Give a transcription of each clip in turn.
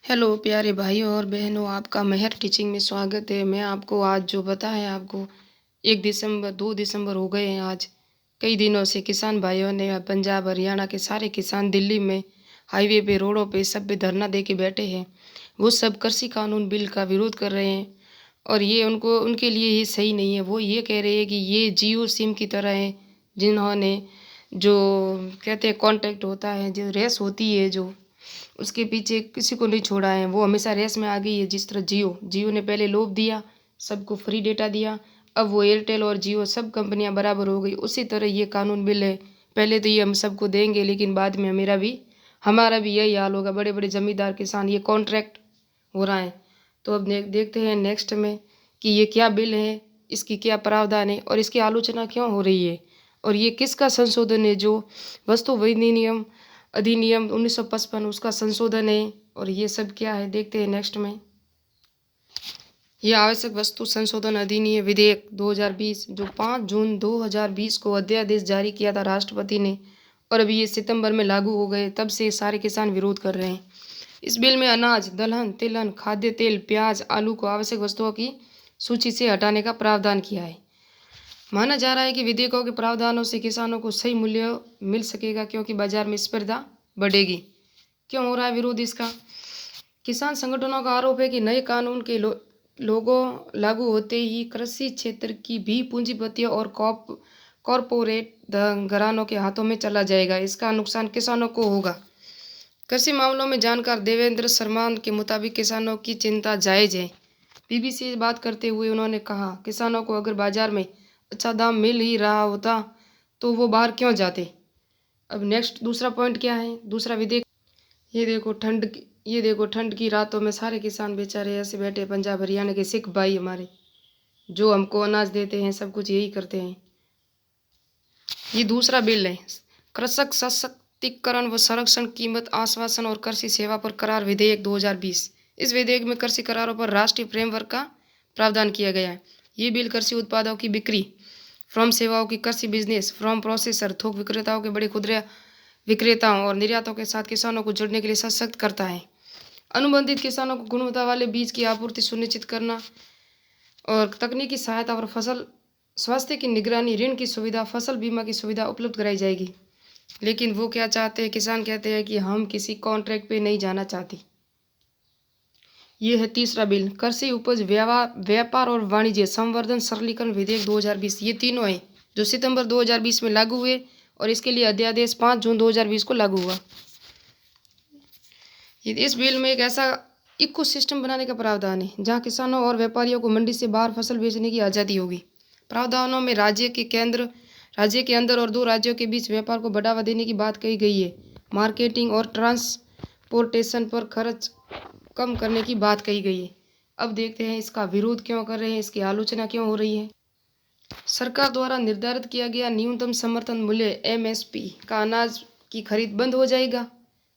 Hello प्यारे भाइयों और बहनों, आपका मेहर टीचिंग में स्वागत है। मैं आपको आज जो बताया आपको 1 दिसंबर 2 दिसंबर हो गए हैं। आज कई दिनों से किसान भाइयों ने पंजाब हरियाणा के सारे किसान दिल्ली में हाईवे पे रोडों पे सब पे धरना दे के बैठे हैं। वो सब कृषि कानून बिल का विरोध कर रहे हैं और ये उनके लिए ये सही नहीं है। वो ये कह रहे हैं कि ये जियो सिम की तरह है, जिन्होंने जो कहते हैं कॉन्ट्रैक्ट होता है, जो रेस होती है, जो उसके पीछे किसी को नहीं छोड़ा है, वो हमेशा रेस में आ गई है। जिस तरह जियो ने पहले लोभ दिया, सबको फ्री डेटा दिया, अब वो एयरटेल और जियो सब कंपनियां बराबर हो गई। उसी तरह ये कानून बिल है। पहले तो ये हम सबको देंगे, लेकिन बाद में हमारा भी यही हाल होगा। बड़े बड़े जमींदार किसान, ये कॉन्ट्रैक्ट हो रहा है। तो अब देखते हैं नेक्स्ट में कि ये क्या बिल है, इसकी क्या प्रावधान है और इसकी आलोचना क्यों हो रही है, और ये किसका संशोधन है। जो वस्तु विनिमय अधिनियम 1955 उसका संशोधन है। और ये सब क्या है देखते हैं नेक्स्ट में। ये आवश्यक वस्तु संशोधन अधिनियम विधेयक 2020 जो 5 जून 2020 को अध्यादेश जारी किया था राष्ट्रपति ने, और अभी ये सितंबर में लागू हो गए। तब से सारे किसान विरोध कर रहे हैं। इस बिल में अनाज, दलहन, तिलहन, खाद्य तेल, प्याज, आलू को आवश्यक वस्तुओं की सूची से हटाने का प्रावधान किया है। माना जा रहा है कि विधेयकों के प्रावधानों से किसानों को सही मूल्य मिल सकेगा, क्योंकि बाजार में स्पर्धा बढ़ेगी। क्यों हो रहा है विरोध इसका? किसान संगठनों का आरोप है कि नए कानून के लोगों लागू होते ही कृषि क्षेत्र की भी पूंजीपतियों और कॉरपोरेट घरानों के हाथों में चला जाएगा। इसका नुकसान किसानों को होगा। कृषि मामलों में जानकार देवेंद्र शर्मा के मुताबिक किसानों की चिंता जायज है। बीबीसी से बात करते हुए उन्होंने कहा, किसानों को अगर बाजार में अच्छा दाम मिल ही रहा होता तो वो बाहर क्यों जाते। अब नेक्स्ट दूसरा पॉइंट क्या है, दूसरा विधेयक। ये देखो ठंड की रातों में सारे किसान बेचारे ऐसे बैठे। पंजाब हरियाणा के सिख भाई हमारे जो हमको अनाज देते हैं, सब कुछ यही करते हैं। ये दूसरा बिल है, कृषक सशक्तिकरण व संरक्षण कीमत आश्वासन और कृषि सेवा पर करार विधेयक 2020। इस विधेयक में कृषि करारों पर राष्ट्रीय फ्रेमवर्क का प्रावधान किया गया है। ये बिल कृषि उत्पादों की बिक्री, फ्रॉम सेवाओं की कृषि बिजनेस, फ्रॉम प्रोसेसर, थोक विक्रेताओं के बड़े खुदरा विक्रेताओं और निर्यातों के साथ किसानों को जुड़ने के लिए सशक्त करता है। अनुबंधित किसानों को गुणवत्ता वाले बीज की आपूर्ति सुनिश्चित करना और तकनीकी सहायता और फसल स्वास्थ्य की निगरानी, ऋण की सुविधा, फसल बीमा की सुविधा उपलब्ध कराई जाएगी। लेकिन वो क्या चाहते हैं, किसान कहते हैं कि हम किसी कॉन्ट्रैक्ट पे नहीं जाना चाहते। ये है तीसरा बिल, कृषि उपज व्यापार और वाणिज्य संवर्धन सरलीकरण विधेयक 2020। ये तीनों हैं जो सितंबर 2020 में लागू हुए और इसके लिए अध्यादेश 5 जून 2020 को लागू हुआ। इस बिल में एक ऐसा इको सिस्टम बनाने का प्रावधान है जहां किसानों और व्यापारियों को मंडी से बाहर फसल बेचने की आज़ादी होगी। प्रावधानों में राज्य के अंदर और दो राज्यों के बीच व्यापार को बढ़ावा देने की बात कही गई है। मार्केटिंग और ट्रांसपोर्टेशन पर खर्च कम करने की बात कही गई है। अब देखते हैं इसका विरोध क्यों कर रहे हैं, इसकी आलोचना क्यों हो रही है। सरकार द्वारा निर्धारित किया गया न्यूनतम समर्थन मूल्य एमएसपी का अनाज की खरीद बंद हो जाएगा।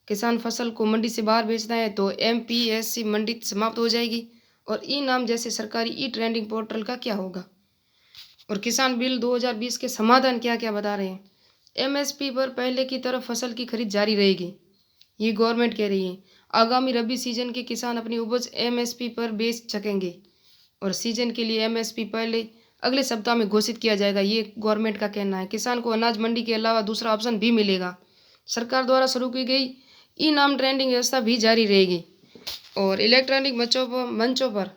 किसान फसल को मंडी से बाहर बेचना है तो एमपीएससी मंडी समाप्त हो जाएगी। और ई नाम जैसे सरकारी ई ट्रेंडिंग पोर्टल का क्या होगा। और किसान बिल 2020 के समाधान क्या क्या बता रहे हैं। एमएसपी पर पहले की तरह फसल की खरीद जारी रहेगी, ये गवर्नमेंट कह रही है। आगामी रबी सीजन के किसान अपनी उपज एमएसपी पर बेच सकेंगे और सीजन के लिए एमएसपी पहले अगले सप्ताह में घोषित किया जाएगा, ये गवर्नमेंट का कहना है। किसान को अनाज मंडी के अलावा दूसरा ऑप्शन भी मिलेगा। सरकार द्वारा शुरू की गई ई नाम ट्रेंडिंग व्यवस्था भी जारी रहेगी और इलेक्ट्रॉनिक मंचों पर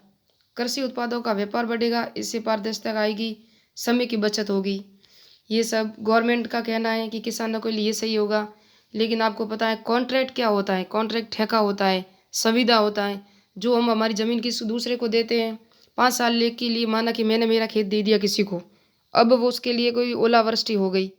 कृषि उत्पादों का व्यापार बढ़ेगा। इससे पारदर्शिता आएगी, समय की बचत होगी। ये सब गवर्नमेंट का कहना है कि किसानों के लिए सही होगा। लेकिन आपको पता है कॉन्ट्रैक्ट क्या होता है। कॉन्ट्रैक्ट ठेका होता है, संविदा होता है, जो हम हमारी ज़मीन किसी दूसरे को देते हैं 5 साल ले के लिए। माना कि मैंने मेरा खेत दे दिया किसी को, अब वो उसके लिए कोई ओलावृष्टि हो गई,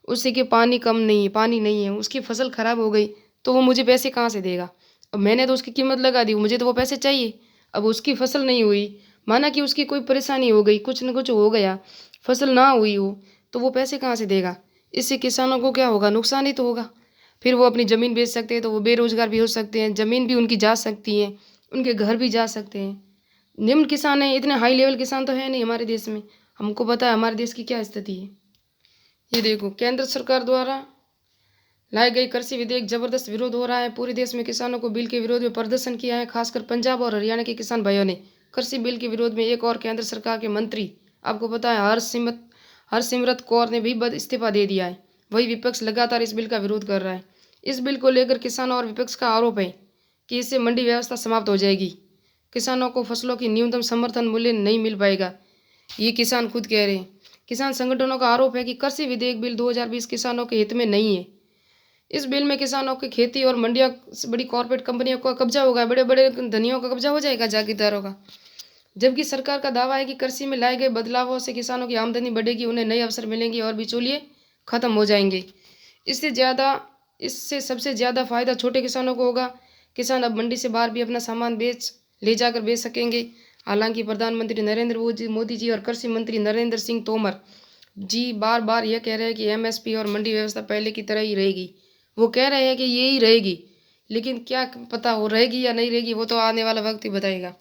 उससे कि पानी नहीं है, उसकी फसल खराब हो गई, तो वो मुझे पैसे कहाँ से देगा। अब मैंने तो उसकी कीमत लगा दी, मुझे तो वो पैसे चाहिए। अब उसकी फसल नहीं हुई, माना कि उसकी कोई परेशानी हो गई, कुछ न कुछ हो गया, फसल ना हुई हो, तो वो पैसे कहाँ से देगा। इससे किसानों को क्या होगा, नुकसान ही तो होगा। फिर वो अपनी ज़मीन बेच सकते हैं तो वो बेरोजगार भी हो सकते हैं, ज़मीन भी उनकी जा सकती है, उनके घर भी जा सकते हैं। निम्न किसान हैं, इतने हाई लेवल किसान तो है नहीं हमारे देश में। हमको पता है हमारे देश की क्या स्थिति है। ये देखो केंद्र सरकार द्वारा लाए गए कृषि विधेयक जबरदस्त विरोध हो रहा है। पूरे देश में किसानों को बिल के विरोध में प्रदर्शन किया है। खासकर पंजाब और हरियाणा के किसान भाइयों ने कृषि बिल के विरोध में एक और केंद्र सरकार के मंत्री, आपको पता है हरसिमरत कौर ने भी इस्तीफा दे दिया है। वही विपक्ष लगातार इस बिल का विरोध कर रहा है। इस बिल को लेकर किसानों और विपक्ष का आरोप है कि इससे मंडी व्यवस्था समाप्त हो जाएगी, किसानों को फसलों की न्यूनतम समर्थन मूल्य नहीं मिल पाएगा। ये किसान खुद कह रहे हैं। किसान संगठनों का आरोप है कि कृषि विधेयक बिल 2020 किसानों के हित में नहीं है। इस बिल में किसानों की खेती और मंडियों से बड़ी कॉर्पोरेट कंपनियों का कब्जा होगा, बड़े बड़े धनियों का कब्जा हो जाएगा, जागीरदारों का। जबकि सरकार का दावा है कि कृषि में लाए गए बदलावों से किसानों की आमदनी बढ़ेगी, उन्हें नए अवसर मिलेंगे और बिचौलिए खत्म हो जाएंगे। इससे सबसे ज़्यादा फायदा छोटे किसानों को होगा। किसान अब मंडी से बाहर भी अपना सामान ले जाकर बेच सकेंगे। हालांकि प्रधानमंत्री नरेंद्र मोदी जी और कृषि मंत्री नरेंद्र सिंह तोमर जी बार बार यह कह रहे हैं कि एमएसपी और मंडी व्यवस्था पहले की तरह ही रहेगी। वो कह रहे हैं कि ये ही रहेगी, लेकिन क्या पता हो रहेगी या नहीं रहेगी, वो तो आने वाला वक्त ही बताएगा।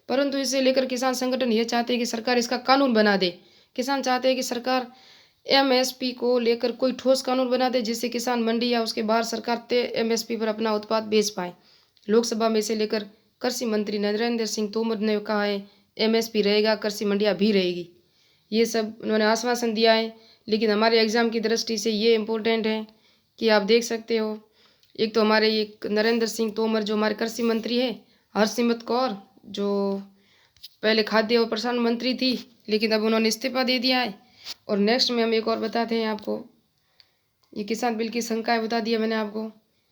परंतु इसे लेकर किसान संगठन ये चाहते हैं कि सरकार इसका कानून बना दे। किसान चाहते हैं कि सरकार एमएसपी को लेकर कोई ठोस कानून बना दे, जिससे किसान मंडी या उसके बाहर सरकार तय एमएसपी पर अपना उत्पाद बेच पाए। लोकसभा में इसे लेकर कृषि मंत्री नरेंद्र सिंह तोमर ने कहा है एमएसपी रहेगा, कृषि मंडियाँ भी रहेगी। ये सब उन्होंने आश्वासन दिया है। लेकिन हमारे एग्ज़ाम की दृष्टि से ये इम्पोर्टेंट है कि आप देख सकते हो, एक तो हमारे एक नरेंद्र सिंह तोमर जो हमारे कृषि मंत्री है, हरसिमरत कौर जो पहले खाद्य और प्रसारण मंत्री थी, लेकिन अब उन्होंने इस्तीफा दे दिया है। और नेक्स्ट में हम एक और बताते हैं आपको, ये किसान बिल की शंकाएं बता दिया मैंने आपको,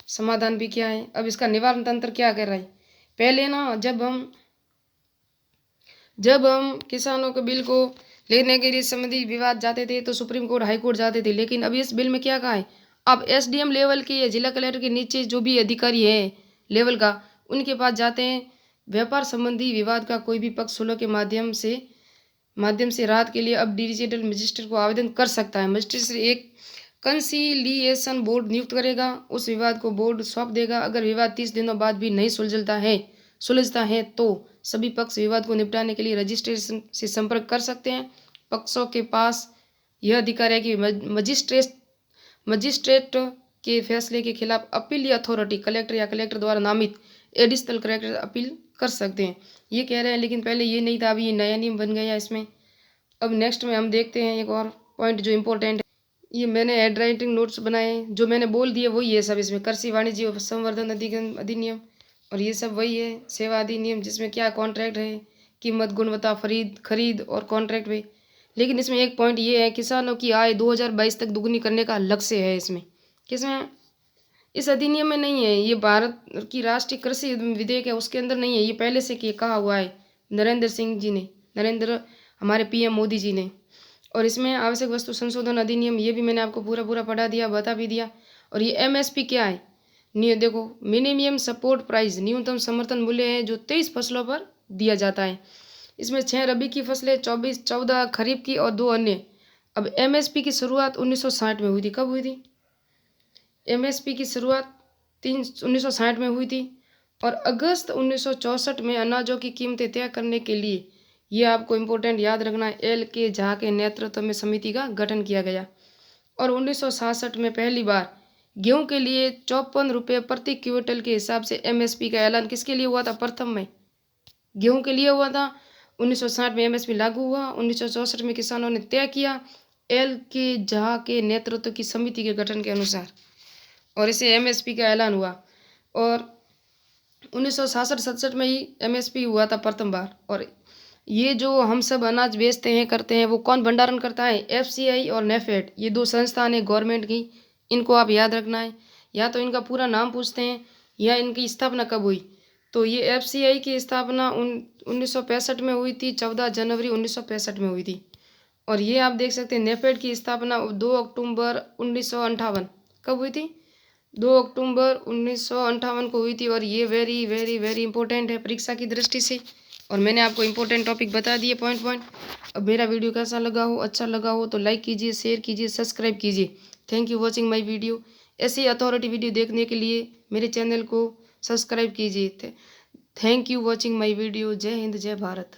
समाधान भी क्या है। अब इसका निवारण तंत्र क्या कर रहा है। पहले ना जब हम किसानों के बिल को लेने के लिए संबंधी विवाद जाते थे तो सुप्रीम कोर्ट, हाई कोर्ट जाते थे। लेकिन अब इस बिल में क्या कहा है, आप एसडीएम लेवल के या जिला कलेक्टर के नीचे जो भी अधिकारी है लेवल का, उनके पास जाते हैं। व्यापार संबंधी विवाद का कोई भी पक्ष सुलह के माध्यम से राहत के लिए अब डिजिटल मजिस्ट्रेट को आवेदन कर सकता है। मजिस्ट्रेट एक कंसीलिएशन बोर्ड नियुक्त करेगा, उस विवाद को बोर्ड सौंप देगा। अगर विवाद 30 दिनों बाद भी नहीं सुलझता है तो सभी पक्ष विवाद को निपटाने के लिए रजिस्ट्रेशन से संपर्क कर सकते हैं। पक्षों के पास यह अधिकार है कि मजिस्ट्रेट के फैसले के खिलाफ अपील अथॉरिटी कलेक्टर या कलेक्टर द्वारा नामित एडिशनल कलेक्टर अपील कर सकते हैं, ये कह रहे हैं। लेकिन पहले ये नहीं था, अभी ये नया नियम बन गया इसमें। अब नेक्स्ट में हम देखते हैं एक और पॉइंट जो इम्पोर्टेंट है। ये मैंने हैंड राइटिंग नोट्स बनाए हैं, जो मैंने बोल दिए वही है सब इसमें। कृषि वाणिज्य और संवर्धन अधिनियम और ये सब वही है। सेवा अधिनियम जिसमें क्या कॉन्ट्रैक्ट है, कीमत, गुणवत्ता, खरीद और कॉन्ट्रैक्ट में। लेकिन इसमें एक पॉइंट ये है, किसानों की आय 2022 तक दुगनी करने का लक्ष्य है इसमें। किसमें? इस अधिनियम में नहीं है। ये भारत की राष्ट्रीय कृषि विधेयक है, उसके अंदर नहीं है। ये पहले से कहा हुआ है नरेंद्र हमारे पीएम मोदी जी ने। और इसमें आवश्यक वस्तु संशोधन अधिनियम, ये भी मैंने आपको पूरा पढ़ा दिया, बता भी दिया। और ये एमएसपी क्या है, देखो, मिनिमम सपोर्ट प्राइस, न्यूनतम समर्थन मूल्य है जो 23 फसलों पर दिया जाता है। इसमें 6 रबी की फसलें, 14 खरीफ की और 2 अन्य। अब एमएसपी की शुरुआत 1960 में हुई थी। कब हुई थी? एमएसपी की शुरुआत 1960 में हुई थी और अगस्त 1964 में अनाजों की कीमतें तय करने के लिए, ये आपको इम्पोर्टेंट याद रखना है, एल के झा के नेतृत्व में समिति का गठन किया गया। और 1966 में पहली बार गेहूं के लिए 54 रुपये प्रति क्विंटल के हिसाब से एमएसपी का ऐलान किसके लिए हुआ था? प्रथम में गेहूं के लिए हुआ था। 1960 में एमएसपी लागू हुआ। 1964 में किसानों ने तय किया एल के झा के नेतृत्व की समिति के गठन के अनुसार, और इसे एमएसपी का ऐलान हुआ। और 1966-67 में ही एमएसपी हुआ था प्रथम बार। और ये जो हम सब अनाज बेचते हैं करते हैं, वो कौन भंडारण करता है? एफसीआई और नेफेड, ये 2 संस्थान है गवर्नमेंट की। इनको आप याद रखना है। या तो इनका पूरा नाम पूछते हैं या इनकी स्थापना कब हुई। तो ये एफसीआई की स्थापना 1965 में हुई थी, 14 जनवरी 1965 में हुई थी। और ये आप देख सकते हैं नेफेड की स्थापना 2 अक्टूबर 1958 कब हुई थी? 2 अक्टूबर 1958 को हुई थी। और ये वेरी वेरी वेरी इंपॉर्टेंट है परीक्षा की दृष्टि से। और मैंने आपको इंपॉर्टेंट टॉपिक बता दिए पॉइंट। अब मेरा वीडियो कैसा लगा हो, अच्छा लगा हो तो लाइक कीजिए, शेयर कीजिए, सब्सक्राइब कीजिए। Thank you watching my video. ऐसी अथॉरिटी वीडियो देखने के लिए मेरे चैनल को सब्सक्राइब कीजिए। Thank you watching my video. जय हिंद, जय भारत।